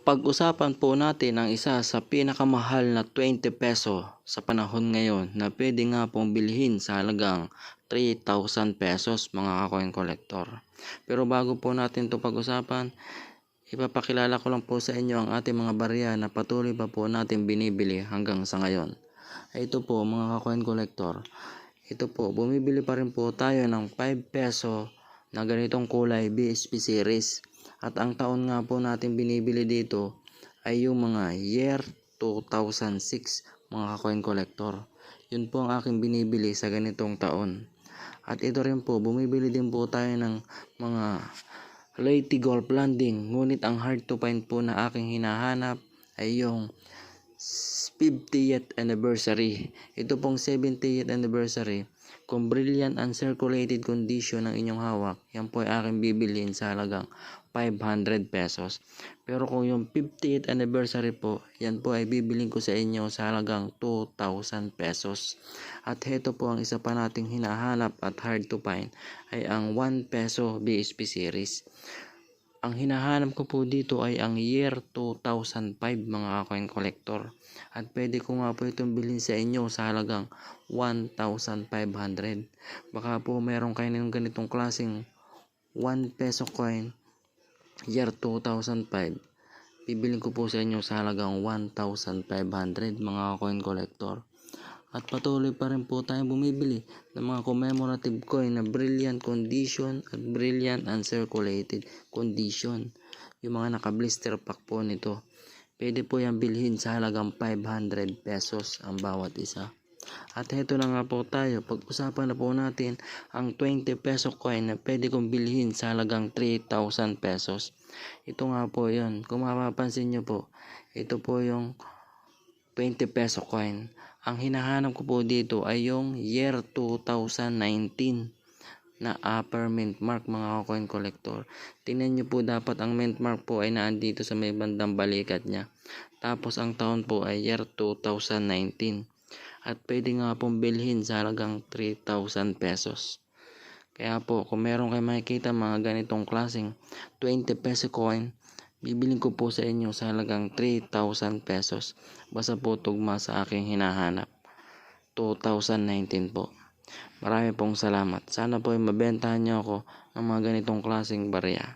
Pag-usapan po natin ang isa sa pinakamahal na 20 peso sa panahon ngayon na pwede nga pong bilhin sa halagang 3,000 pesos mga ka-coin collector. Pero bago po natin ito pag-usapan, ipapakilala ko lang po sa inyo ang ating mga barya na patuloy pa po natin binibili hanggang sa ngayon. Ito po mga ka-coin collector, ito po bumibili pa rin po tayo ng 5 peso na ganitong kulay BSP series. At ang taon nga po natin binibili dito ay yung mga year 2006 mga ka-coin collector. Yun po ang aking binibili sa ganitong taon. At ito rin po, bumibili din po tayo ng mga Leyte Golf Landing. Ngunit ang hard to find po na aking hinahanap ay yung 50th anniversary. Ito pong 70th anniversary. Kung brilliant uncirculated condition ng inyong hawak, yan po ay aking bibilhin sa halagang 500 pesos. Pero kung yung 50th anniversary po, yan po ay bibilhin ko sa inyo sa halagang 2,000 pesos. At heto po ang isa pa nating hinahanap at hard to find ay ang 1 peso BSP series. Ang hinahanap ko po dito ay ang year 2005 mga ka-coin collector. At pwede ko nga po itong bilhin sa inyo sa halagang 1,500. Baka po meron kayo ng ganitong klaseng 1 peso coin year 2005. Bibilhin ko po sa inyo sa halagang 1,500 mga ka-coin collector. At patuloy pa rin po tayong bumibili ng mga commemorative coin na brilliant condition at brilliant uncirculated condition. Yung mga naka-blister pack po nito. Pwede po yung bilhin sa halagang 500 pesos ang bawat isa. At heto na nga po tayo. Pag-usapan na po natin ang 20 peso coin na pwede kong bilhin sa halagang 3,000 pesos. Ito nga po yun. Kung mapapansin nyo po, ito po yung 20 peso coin. Ang hinahanap ko po dito ay yung year 2019 na upper mint mark mga coin collector. Tingnan nyo po, dapat ang mint mark po ay naandito sa may bandang balikat niya. Tapos ang taon po ay year 2019. At pwede nga pong bilhin sa halagang 3,000 pesos. Kaya po kung meron kayo makikita mga ganitong klaseng 20 peso coin, bibilin ko po sa inyo sa halagang 3,000 pesos. Basta po tugma sa aking hinahanap. 2019 po. Marami pong salamat. Sana po ay mabentahan niyo ako ng mga ganitong klaseng barya.